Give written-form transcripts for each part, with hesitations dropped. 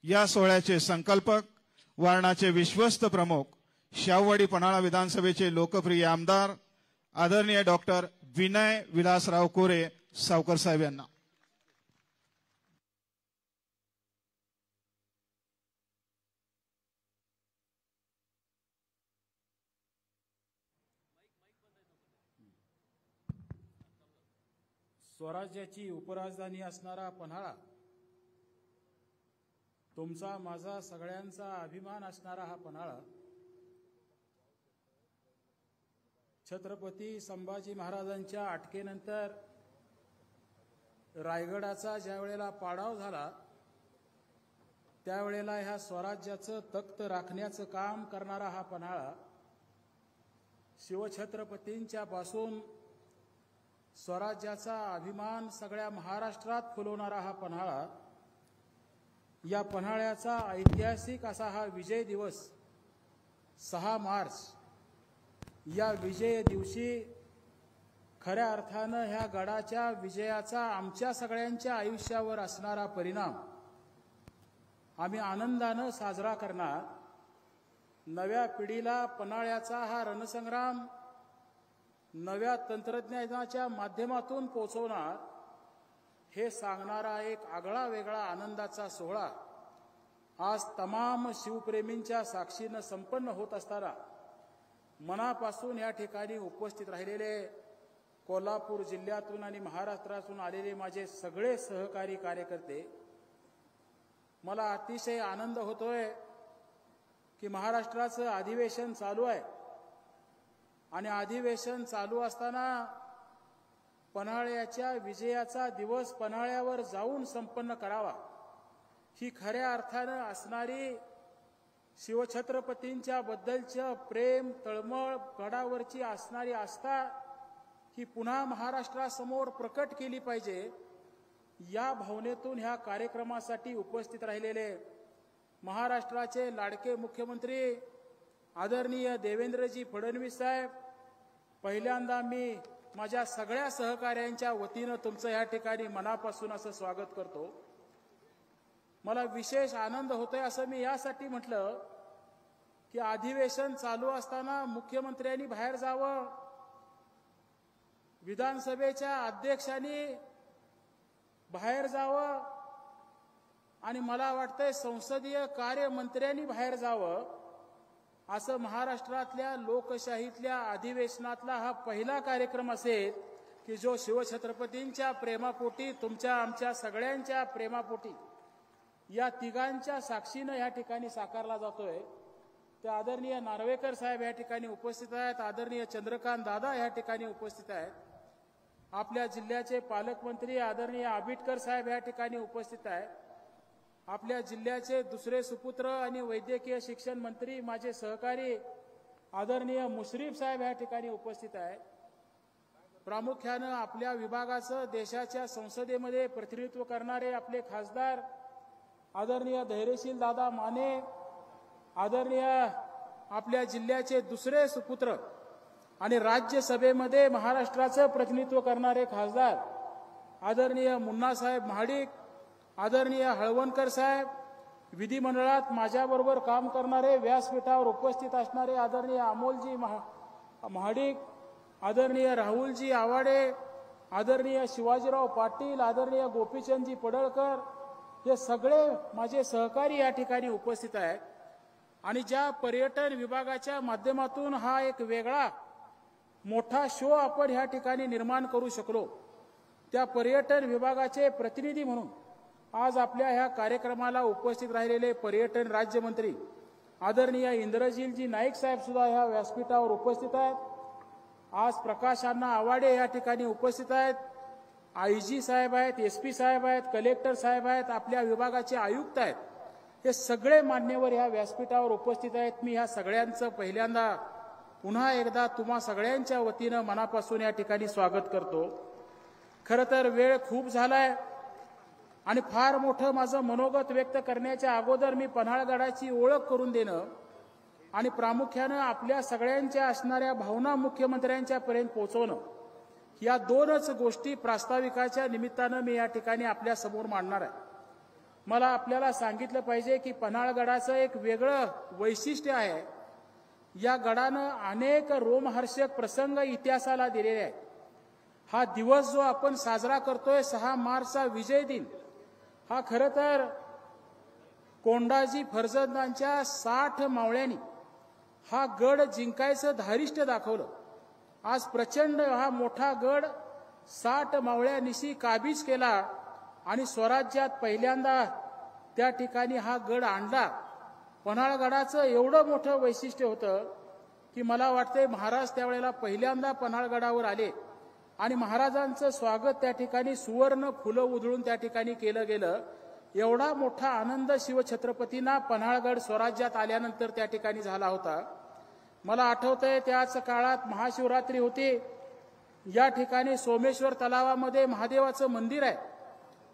या सोहळ्याचे संकल्पक, वारणाचे विश्वस्त प्रमुख, शाहूवाडी पन्हाळा विधानसभेचे लोकप्रिय आमदार आदरणीय डॉक्टर विनय विलासराव कोरे सावकर साहेब यांना स्वराज्याची उपराजधानी असणारा पन्हाळा, तुमचा माझा सगळ्यांचा अभिमान असणारा हा पन्हाळा, छत्रपती संभाजी महाराजांच्या अटकेनंतर रायगडाचा ज्या वेळेला पाडाव झाला त्यावेळेला ह्या स्वराज्याचं तख्त राखण्याचं काम करणारा हा पन्हाळा, शिवछत्रपतींच्या पासून स्वराज्याचा अभिमान सगळ्या महाराष्ट्रात फुलवणारा हा पन्हाळा, या पन्हाळ्याचा ऐतिहासिक असा हा विजय दिवस 6 मार्च, या विजय दिवशी खऱ्या अर्थानं ह्या गडाच्या विजयाचा आमच्या सगळ्यांच्या आयुष्यावर असणारा परिणाम आम्ही आनंदानं साजरा करणार. नव्या पिढीला पन्हाळ्याचा हा रणसंग्राम नव्या तंत्रज्ञानाच्या माध्यमातून पोहोचवणार, हे सांगणारा एक आगळा वेगळा आनंदाचा सोहळा आज तमाम शिवप्रेमींच्या साक्षीनं संपन्न होत असताना मनापासून या ठिकाणी उपस्थित राहिलेले कोल्हापूर जिल्ह्यातून आणि महाराष्ट्रातून आलेले माझे सगळे सहकारी कार्यकर्ते, मला अतिशय आनंद होतोय की महाराष्ट्राचं अधिवेशन चालू आहे आणि अधिवेशन चालू असताना पन्हाळ्याच्या विजयाचा दिवस पन्हाळ्यावर जाऊन संपन्न करावा, ही खऱ्या अर्थानं असणारी शिवछत्रपतींच्या बद्दलचं प्रेम, तळमळ, गडावरची असणारी आस्था ही पुन्हा महाराष्ट्रासमोर प्रकट केली पाहिजे. या भावनेतून ह्या कार्यक्रमासाठी उपस्थित राहिलेले महाराष्ट्राचे लाडके मुख्यमंत्री आदरणीय देवेंद्रजी फडणवीस साहेब, पहिल्यांदा मी माझ्या सगळ्या सहकाऱ्यांच्या वतीनं तुमचं या ठिकाणी मनापासून असं स्वागत करतो. मला विशेष आनंद होतोय असं मी यासाठी म्हटलं की अधिवेशन चालू असताना मुख्यमंत्र्यांनी बाहेर जावं, विधानसभेच्या अध्यक्षांनी बाहेर जावं आणि मला वाटतंय संसदीय कार्य मंत्र्यांनी बाहेर जावं, असं महाराष्ट्रातल्या लोकशाहीतल्या अधिवेशनातला हा पहिला कार्यक्रम असेल की जो शिवछत्रपतींच्या प्रेमापोटी, तुमच्या आमच्या सगळ्यांच्या प्रेमापोटी या तिघांच्या साक्षीनं या ठिकाणी साकारला जातोय. त्या आदरणीय नार्वेकर साहेब या ठिकाणी उपस्थित आहेत, आदरणीय चंद्रकांत दादा या ठिकाणी उपस्थित आहेत, आपल्या जिल्ह्याचे पालकमंत्री आदरणीय आबिटकर साहेब या ठिकाणी उपस्थित आहेत, आपल्या जिल्ह्याचे दुसरे सुपुत्र आणि वैद्यकीय शिक्षण मंत्री माझे सहकारी आदरणीय मुश्रीफ साहेब या ठिकाणी उपस्थित आहेत. प्रामुख्यानं आपल्या विभागाचं देशाच्या संसदेमध्ये प्रतिनिधित्व करणारे आपले खासदार आदरणीय धैर्यशील दादा माने, आदरणीय आपल्या जिल्ह्याचे दुसरे सुपुत्र आणि राज्यसभेमध्ये महाराष्ट्राचं प्रतिनिधित्व करणारे खासदार आदरणीय मुन्नासाहेब महाडिक, आदरणीय हळवणकर साहेब, विधिमंडळात माझ्याबरोबर काम करणारे, व्यासपीठावर उपस्थित असणारे आदरणीय अमोलजी महाडिक, आदरणीय राहुलजी आवाडे, आदरणीय शिवाजीराव पाटील, आदरणीय गोपीचंदजी पडळकर, हे सगळे माझे सहकारी या ठिकाणी उपस्थित आहेत. आणि ज्या पर्यटन विभागाच्या माध्यमातून हा एक वेगळा मोठा शो आपण ह्या ठिकाणी निर्माण करू शकलो, त्या पर्यटन विभागाचे प्रतिनिधी म्हणून आज आपल्या ह्या कार्यक्रमाला उपस्थित राहिलेले पर्यटन राज्यमंत्री आदरणीय इंद्रजीलजी नाईक साहेब सुद्धा ह्या व्यासपीठावर उपस्थित आहेत. आज प्रकाश अण्णा आवाडे या ठिकाणी उपस्थित आहेत, आयजी साहेब आहेत, एसपी साहेब आहेत, कलेक्टर साहेब आहेत, आपल्या विभागाचे आयुक्त आहेत, हे सगळे मान्यवर ह्या व्यासपीठावर उपस्थित आहेत. मी ह्या सगळ्यांचं पहिल्यांदा पुन्हा एकदा तुम्हा सगळ्यांच्या वतीनं मनापासून या ठिकाणी स्वागत करतो. खरं तर वेळ खूप झालाय आणि फार मोठं माझं मनोगत व्यक्त करण्याच्या अगोदर मी पन्हाळगडाची ओळख करून देणं आणि प्रामुख्यानं आपल्या सगळ्यांच्या असणाऱ्या भावना मुख्यमंत्र्यांच्या पर्यंत पोहोचवणं, या दोनच गोष्टी प्रास्ताविकाच्या निमित्तानं मी या ठिकाणी आपल्या समोर मांडणार आहे. मला आपल्याला सांगितलं पाहिजे की पन्हाळगडाचं एक वेगळं वैशिष्ट्य आहे. या गडानं अनेक रोमहर्षक प्रसंग इतिहासाला दिलेले आहेत. हा दिवस जो आपण साजरा करतोय 6 मार्चचा विजय दिन, हा खरं तर कोंडाजी फर्जंदांच्या 60 मावळ्यांनी हा गड जिंकायचं धारिष्ट दाखवलं. आज प्रचंड हा मोठा गड 60 मावळ्यांनिशी काबीज केला आणि स्वराज्यात पहिल्यांदा त्या ठिकाणी हा गड आणला. पन्हाळगडाचं एवढं मोठं वैशिष्ट्य होतं की मला वाटतंय महाराज त्यावेळेला पहिल्यांदा पन्हाळगडावर आले आणि महाराजांचं स्वागत त्या ठिकाणी सुवर्ण फुलं उधळून त्या ठिकाणी केलं गेलं. एवढा मोठा आनंद शिवछत्रपतींना पन्हाळगड स्वराज्यात आल्यानंतर त्या ठिकाणी झाला होता. मला आठवतंय त्याच काळात महाशिवरात्री होती. या ठिकाणी सोमेश्वर तलावामध्ये महादेवाचं मंदिर आहे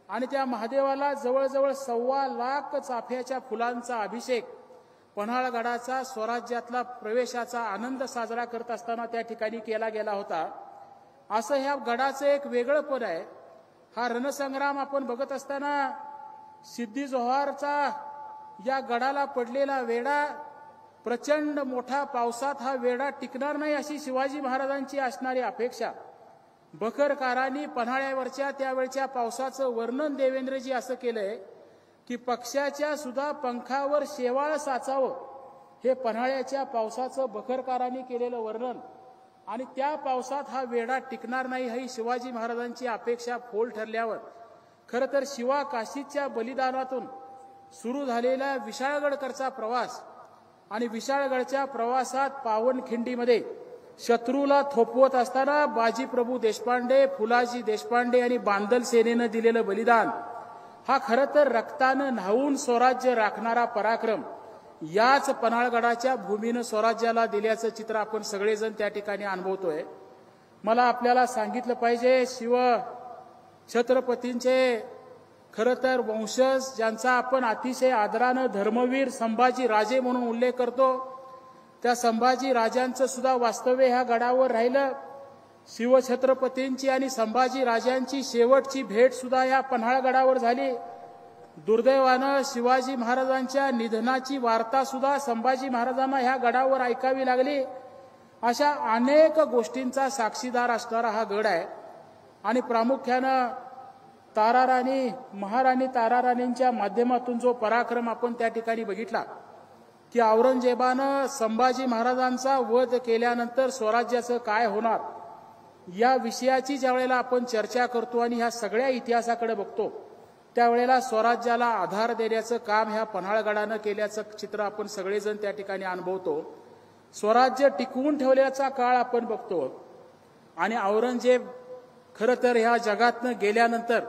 आणि त्या महादेवाला जवळजवळ 1.25 लाख चाफ्याच्या फुलांचा अभिषेक पन्हाळगडाचा स्वराज्यातला प्रवेशाचा आनंद साजरा करत असताना त्या ठिकाणी केला गेला होता. असं ह्या गडाचं एक वेगळं पद आहे. हा रणसंग्राम आपण बघत असताना सिद्धी जोहारचा या गडाला पडलेला वेढा, प्रचंड मोठा पावसात हा वेढा टिकणार नाही अशी शिवाजी महाराजांची असणारी अपेक्षा. बखरकारांनी पन्हाळ्यावरच्या त्यावेळच्या पावसाचं वर्णन देवेंद्रजी असं केलंय की पक्ष्याच्या सुद्धा पंखावर शेवाळ साचावं, हे पन्हाळ्याच्या पावसाचं बखरकारांनी केलेलं वर्णन. आणि त्या पावसात हा वेढा टिकणार नाही ही शिवाजी महाराजांची अपेक्षा फोल ठरल्यावर खरं तर शिवा काशीच्या बलिदानातून सुरू झालेला विशाळगडकरचा प्रवास आणि विशाळगडच्या प्रवासात पावनखिंडीमध्ये शत्रूला थोपवत असताना बाजीप्रभू देशपांडे, फुलाजी देशपांडे आणि बांदल सेनेनं दिलेलं बलिदान, हा खरं तर रक्तानं न्हावून स्वराज्य राखणारा पराक्रम याच पन्हाळगडाच्या भूमीनं स्वराज्याला दिल्याचं चित्र आपण सगळेजण त्या ठिकाणी अनुभवतोय. मला आपल्याला सांगितलं पाहिजे, शिव छत्रपतींचे खरं तर वंशज ज्यांचा आपण अतिशय आदरानं धर्मवीर संभाजी राजे म्हणून उल्लेख करतो, त्या संभाजी राजांचं सुद्धा वास्तव्य ह्या गडावर राहिलं. शिवछत्रपतींची आणि संभाजी राजांची शेवटची भेट सुद्धा या पन्हाळगडावर झाली. दुर्दैवानं शिवाजी महाराजांच्या निधनाची वार्ता सुद्धा संभाजी महाराजांना ह्या गडावर ऐकावी लागली. अशा अनेक गोष्टींचा साक्षीदार असणारा हा गड आहे. आणि प्रामुख्यानं ताराराणी, महाराणी ताराराणींच्या माध्यमातून जो पराक्रम आपण त्या ठिकाणी बघितला की औरंगजेबानं संभाजी महाराजांचा वध केल्यानंतर स्वराज्याचं काय होणार, या विषयाची ज्या वेळेला आपण चर्चा करतो आणि ह्या सगळ्या इतिहासाकडे बघतो, त्यावेळेला स्वराज्याला आधार देण्याचं काम ह्या पन्हाळगडानं केल्याचं चित्र आपण सगळेजण त्या ठिकाणी अनुभवतो. स्वराज्य टिकवून ठेवल्याचा काळ आपण बघतो. आणि औरंगजेब खरं तर ह्या जगातनं गेल्यानंतर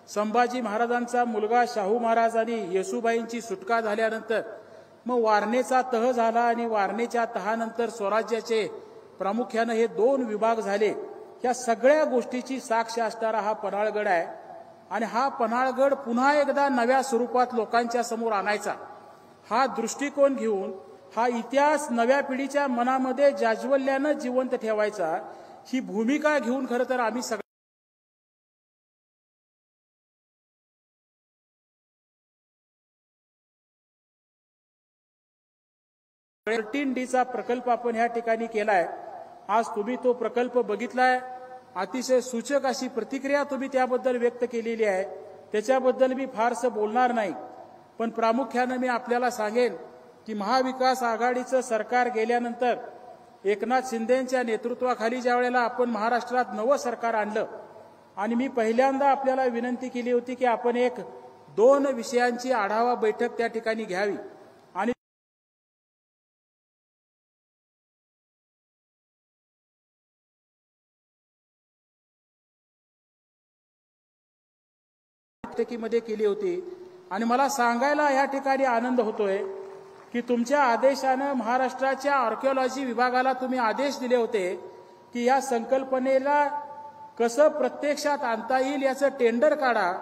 संभाजी महाराजांचा मुलगा शाहू महाराज आणि येसुबाईंची सुटका झाल्यानंतर मग वारणेचा तह झाला आणि वारणेच्या तहानंतर स्वराज्याचे प्रामुख्यानं हे 2 विभाग झाले. ह्या सगळ्या गोष्टीची साक्ष असणारा हा पन्हाळगड आहे. आणि हा पन्हाळगड पुन्हा एकदा नव्या स्वरूपात लोकांच्या समोर आणायचा, हा दृष्टिकोन घेऊन हा इतिहास नव्या पिढीच्या मनामध्ये जाज्वल्यानं जिवंत ठेवायचा, ही भूमिका घेऊन खरं तर आम्ही चा प्रकल्प आपण ह्या ठिकाणी केलाय. आज तुम्ही तो प्रकल्प बघितलाय. अतिशय सूचक अशी प्रतिक्रिया तुम्ही त्याबद्दल व्यक्त केलेली आहे. त्याच्याबद्दल मी फारसं बोलणार नाही, पण प्रामुख्यानं मी आपल्याला सांगेन की महाविकास आघाडीचं सरकार गेल्यानंतर एकनाथ शिंदेंच्या नेतृत्वाखाली ज्या वेळेला आपण महाराष्ट्रात नवं सरकार आणलं आणि मी पहिल्यांदा आपल्याला विनंती केली होती की आपण एक 2 विषयांची आढावा बैठक त्या ठिकाणी घ्यावी. आणि बैठकीमध्ये केली होती. आणि मला सांगायला या ठिकाणी आनंद होतोय की तुमच्या आदेशानं महाराष्ट्राच्या आर्किओलॉजी विभागाला तुम्ही आदेश दिले होते की या संकल्पनेला कसं प्रत्यक्षात आणता येईल याचं टेंडर काढा.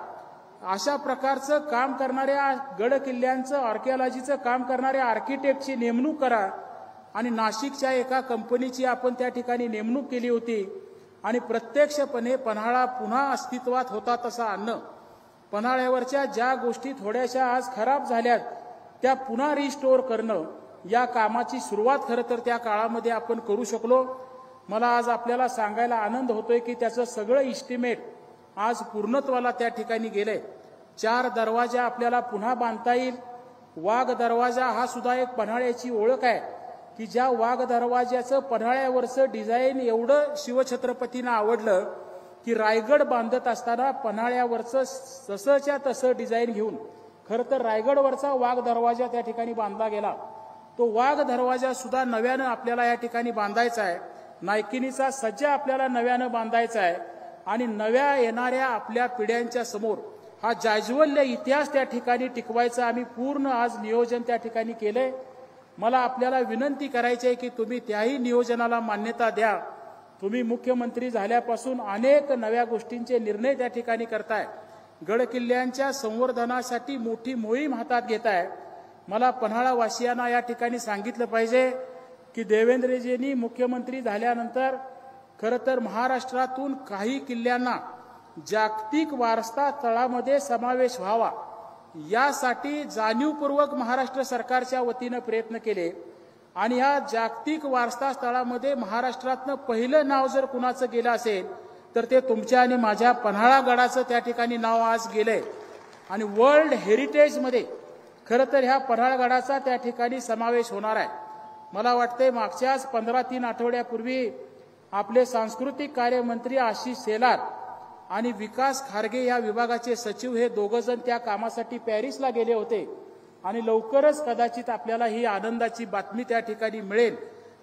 अशा प्रकारचं काम करणाऱ्या गड किल्ल्यांचं आर्किओलॉजीचं काम करणाऱ्या आर्किटेक्टची नेमणूक करा. आणि नाशिकच्या एका कंपनीची आपण त्या ठिकाणी नेमणूक केली होती आणि प्रत्यक्षपणे पन्हाळा पुन्हा अस्तित्वात होता तसा आणणं पन्हाळ्यावरच्या ज्या गोष्टी थोड्याशा आज खराब झाल्यात त्या पुन्हा रिस्टोअर करणं, या कामाची सुरुवात खरं तर त्या काळामध्ये आपण करू शकलो. मला आज आपल्याला सांगायला आनंद होतोय की त्याचं सगळं इस्टिमेट आज पूर्णत्वाला त्या ठिकाणी गेलंय. 4 दरवाजा आपल्याला पुन्हा बांधता येईल. वाघ दरवाजा हा सुद्धा एक पन्हाळ्याची ओळख आहे की ज्या वाघ दरवाजाचं पन्हाळ्यावरचं डिझाईन एवढं शिवछत्रपतींना आवडलं की रायगड बांधत असताना पन्हाळ्यावरचं तसंच्या तसं डिझाईन घेऊन खरं तर रायगडवरचा वाघ दरवाजा त्या ठिकाणी बांधला गेला. तो वाघ दरवाजा सुद्धा नव्यानं आपल्याला या ठिकाणी बांधायचा आहे. नायकिनीचा सज्जा आपल्याला नव्यानं बांधायचा आहे आणि नव्या येणाऱ्या आपल्या पिढ्यांच्या समोर हा जाज्वल्य इतिहास त्या ठिकाणी टिकवायचा आम्ही पूर्ण आज नियोजन त्या ठिकाणी केलंय. मला आपल्याला विनंती करायची आहे की तुम्ही त्याही नियोजनाला मान्यता द्या. तुम्ही मुख्यमंत्री झाल्यापासून अनेक नव्या गोष्टींचे निर्णय त्या ठिकाणी करताय. गड किल्ल्यांच्या संवर्धनासाठी मोठी मोहीम हातात घेताय. मला पन्हाळावासियांना या ठिकाणी सांगितलं पाहिजे की देवेंद्रजींनी मुख्यमंत्री झाल्यानंतर खरं तर महाराष्ट्रातून काही किल्ल्यांना जागतिक वारसा स्थळामध्ये समावेश व्हावा यासाठी जाणीवपूर्वक महाराष्ट्र सरकारच्या वतीनं प्रयत्न केले आणि या जागतिक वारसा स्थळामध्ये महाराष्ट्रातनं पहिलं नाव जर कुणाचं गेलं असेल तर ते तुमच्या आणि माझ्या पन्हाळा गडाचं त्या ठिकाणी नाव आज गेलंय आणि वर्ल्ड हेरिटेजमध्ये खरं तर ह्या पन्हाळगडाचा त्या ठिकाणी समावेश होणार आहे. मला वाटते मागच्याच 15-3 आठवड्यापूर्वी आपले सांस्कृतिक कार्यमंत्री आशिष शेलार आणि विकास खारगे या विभागाचे सचिव हे दोघंजण त्या कामासाठी पॅरिसला गेले होते आणि लवकरच कदाचित आपल्याला ही आनंदाची बातमी त्या ठिकाणी मिळेल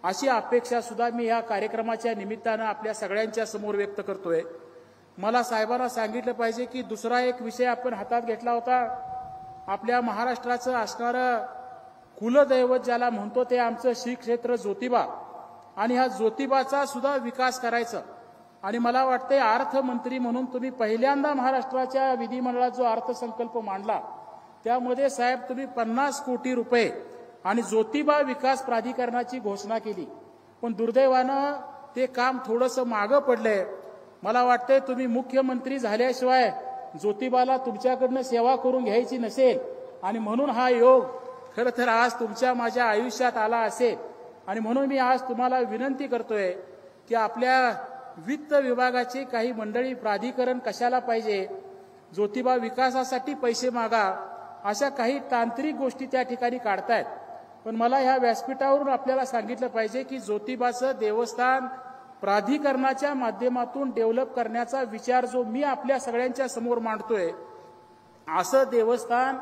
अशी अपेक्षा सुद्धा मी या कार्यक्रमाच्या निमित्तानं आपल्या सगळ्यांच्या समोर व्यक्त करतोय. मला साहेबांना सांगितलं पाहिजे की दुसरा एक विषय आपण हातात घेतला होता. आपल्या महाराष्ट्राचं असणारं कुलदैवत ज्याला म्हणतो ते आमचं श्री क्षेत्र ज्योतिबा आणि ह्या ज्योतिबाचा सुद्धा विकास करायचा. आणि मला वाटते अर्थमंत्री म्हणून तुम्ही पहिल्यांदा महाराष्ट्राच्या विधिमंडळात जो अर्थसंकल्प मांडला त्यामध्ये साहेब तुम्ही 50 कोटी रुपये आणि ज्योतिबा विकास प्राधिकरणाची घोषणा केली. पण दुर्दैवानं ते काम थोडंसं मागं पडलंय. मला वाटतंय तुम्ही मुख्यमंत्री झाल्याशिवाय ज्योतिबाला तुमच्याकडनं सेवा करून घ्यायची नसेल आणि म्हणून हा योग खरं तर आज तुमच्या माझ्या आयुष्यात आला असेल. आणि म्हणून मी आज तुम्हाला विनंती करतोय की आपल्या वित्त विभागाची काही मंडळी प्राधिकरण कशाला पाहिजे, ज्योतिबा विकासासाठी पैसे मागा, अशा काही तांत्रिक गोष्टी त्या ठिकाणी काढतायत. पण मला ह्या व्यासपीठावरून आपल्याला सांगितलं पाहिजे की ज्योतिबाचं देवस्थान प्राधिकरणाच्या माध्यमातून डेव्हलप करण्याचा विचार जो मी आपल्या सगळ्यांच्या समोर मांडतोय, असं देवस्थान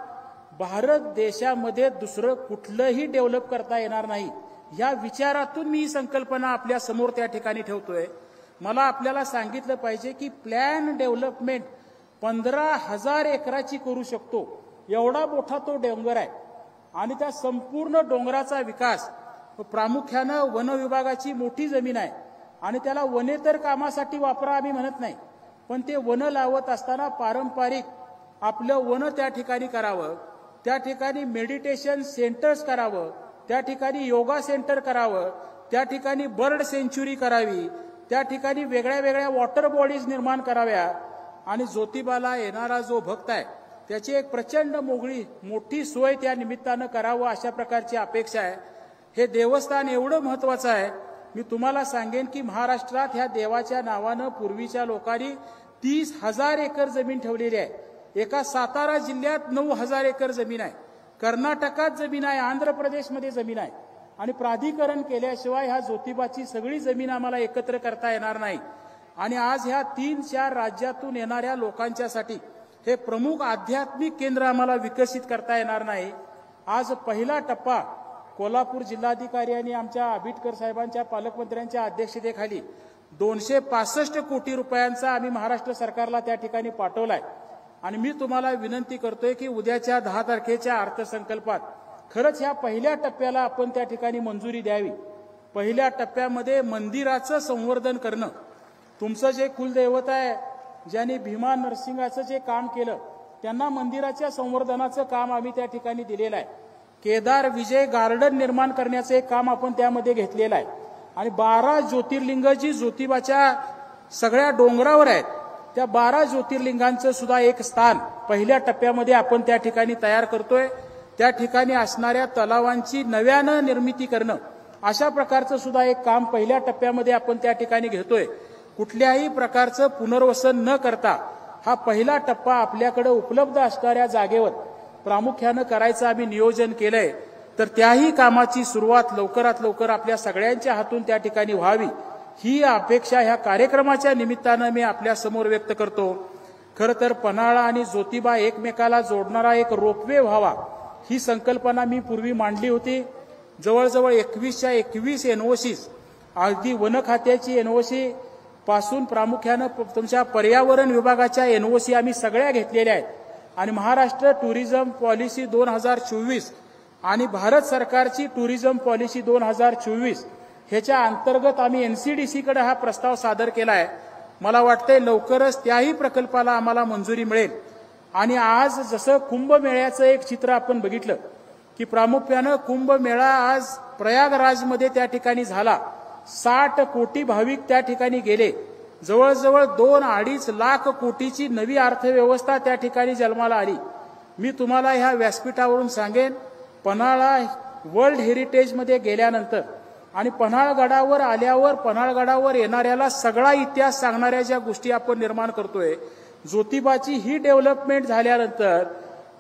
भारत देशामध्ये दुसरं कुठलंही डेव्हलप करता येणार नाही. या विचारातून मी ही संकल्पना आपल्या समोर त्या ठिकाणी ठेवतोय. मला आपल्याला सांगितलं पाहिजे की प्लॅन डेव्हलपमेंट 15,000 एकराची करू शकतो एवढा मोठा तो डोंगर आहे आणि त्या संपूर्ण डोंगराचा विकास प्रामुख्यानं वन विभागाची मोठी जमीन आहे आणि त्याला वनेतर कामासाठी वापरा आम्ही म्हणत नाही, पण ते वन लावत असताना पारंपरिक आपलं वन त्या ठिकाणी करावं, त्या ठिकाणी मेडिटेशन सेंटर्स करावं, त्या ठिकाणी योगा सेंटर करावं, त्या ठिकाणी बर्ड सेंच्युरी करावी, त्या ठिकाणी वेगळ्या वेगळ्या वॉटर बॉडीज निर्माण कराव्या आणि ज्योतिबाला येणारा जो भक्त आहे त्याची एक प्रचंड मोठी सोय त्या निमित्तानं करावं अशा प्रकारची अपेक्षा आहे. हे देवस्थान एवढं महत्वाचं आहे. मी तुम्हाला सांगेन की महाराष्ट्रात ह्या देवाच्या नावानं पूर्वीच्या लोकांनी 30,000 एकर जमीन ठेवलेली आहे. एका सातारा जिल्ह्यात 9,000 एकर जमीन आहे, कर्नाटकात जमीन आहे, आंध्र प्रदेशमध्ये जमीन आहे आणि प्राधिकरण केल्याशिवाय ह्या ज्योतिबाची सगळी जमीन आम्हाला एकत्र करता येणार नाही. आणि आज ह्या 3-4 राज्यातून येणाऱ्या लोकांच्यासाठी हे प्रमुख आध्यात्मिक केंद्र आम्हाला विकसित करता येणार नाही. आज पहिला टप्पा कोल्हापूर जिल्हाधिकारी आणि आमच्या आबिटकर साहेबांच्या पालकमंत्र्यांच्या अध्यक्षतेखाली 265 कोटी रुपयांचा आम्ही महाराष्ट्र सरकारला त्या ठिकाणी पाठवलाय. आणि मी तुम्हाला विनंती करतोय की उद्याच्या 10 तारखेच्या अर्थसंकल्पात खरंच ह्या पहिल्या टप्प्याला आपण त्या ठिकाणी मंजुरी द्यावी. पहिल्या टप्प्यामध्ये मंदिराचं संवर्धन करणं, तुमचं जे कुलदैवत आहे ज्यांनी भीमा नरसिंहाचं जे काम केलं त्यांना मंदिराच्या संवर्धनाचं काम आम्ही त्या ठिकाणी दिलेलं आहे. केदार विजय गार्डन निर्माण करण्याचं एक काम आपण त्यामध्ये घेतलेलं आहे आणि 12 ज्योतिर्लिंग जी ज्योतिबाच्या सगळ्या डोंगरावर आहेत त्या 12 ज्योतिर्लिंगांचं सुद्धा एक स्थान पहिल्या टप्प्यामध्ये आपण त्या ठिकाणी तयार करतोय. त्या ठिकाणी असणाऱ्या तलावांची नव्यानं निर्मिती करणं, अशा प्रकारचं सुद्धा एक काम पहिल्या टप्प्यामध्ये आपण त्या ठिकाणी घेतोय. कुठल्याही प्रकारचं पुनर्वसन न करता हा पहिला टप्पा आपल्याकडे उपलब्ध असणाऱ्या जागेवर प्रामुख्यानं करायचं आम्ही नियोजन केलंय. तर त्याही कामाची सुरुवात लवकरात लवकर आपल्या सगळ्यांच्या हातून त्या ठिकाणी व्हावी, ही अपेक्षा ह्या कार्यक्रमाच्या निमित्तानं मी आपल्या समोर व्यक्त करतो. खरं तर पन्हाळा आणि ज्योतिबा एकमेकाला जोडणारा एक रोपवे व्हावा, ही संकल्पना मी पूर्वी मांडली होती. जवळजवळ 21च्या 21 एनओसीज, अगदी वन खात्याची एनओसी पासून प्रामुख्यानं तुमच्या पर्यावरण विभागाच्या एनओसी आम्ही सगळ्या घेतलेल्या आहेत. आणि महाराष्ट्र टुरिझम पॉलिसी 2024 आणि भारत सरकारची टुरिझम पॉलिसी 2024 ह्याच्या अंतर्गत आम्ही एनसीडीसी कडे हा प्रस्ताव सादर केला आहे. मला वाटतंय लवकरच त्याही प्रकल्पाला आम्हाला मंजुरी मिळेल. आणि आज जसं कुंभमेळ्याचं एक चित्र आपण बघितलं की प्रामुख्यानं कुंभमेळा आज प्रयागराजमध्ये त्या ठिकाणी झाला. 60 कोटी भाविक त्या ठिकाणी गेले. जवळजवळ 2-2.5 लाख कोटीची नवी अर्थव्यवस्था त्या ठिकाणी जन्माला आली. मी तुम्हाला ह्या व्यासपीठावरून सांगेन, पन्हाळा वर्ल्ड हेरिटेजमध्ये गेल्यानंतर आणि पन्हाळगडावर आल्यावर पन्हाळगडावर येणाऱ्याला सगळा इतिहास सांगणाऱ्या ज्या गोष्टी आपण निर्माण करतोय, ज्योतिबाची ही डेव्हलपमेंट झाल्यानंतर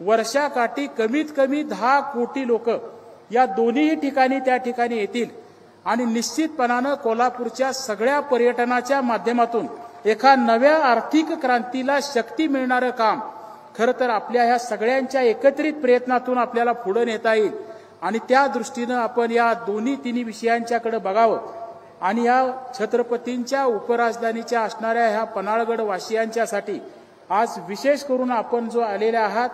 वर्षाकाठी कमीत कमी 10 कोटी लोक या दोन्ही ठिकाणी त्या ठिकाणी येतील. आणि निश्चितपणानं कोल्हापूरच्या सगळ्या पर्यटनाच्या माध्यमातून एका नव्या आर्थिक क्रांतीला शक्ती मिळणारं काम खरं तर आपल्या ह्या सगळ्यांच्या एकत्रित प्रयत्नातून आपल्याला पुढे नेता येईल. आणि त्या दृष्टीनं आपण या दोन्ही विषयांच्याकडे बघावं. आणि या छत्रपतींच्या उपराजधानीच्या असणाऱ्या ह्या पन्हाळगड वासियांच्यासाठी आज विशेष करून आपण जो आलेले आहात,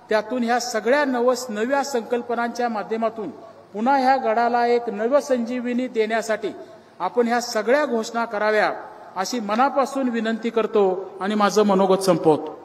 त्यातून ह्या सगळ्या नव्या संकल्पनांच्या माध्यमातून पुन्हा ह्या गडाला एक नवसंजीवनी देण्यासाठी आपण ह्या सगळ्या घोषणा कराव्या, अशी मनापासून विनंती करतो आणि माझं मनोगत संपवतो.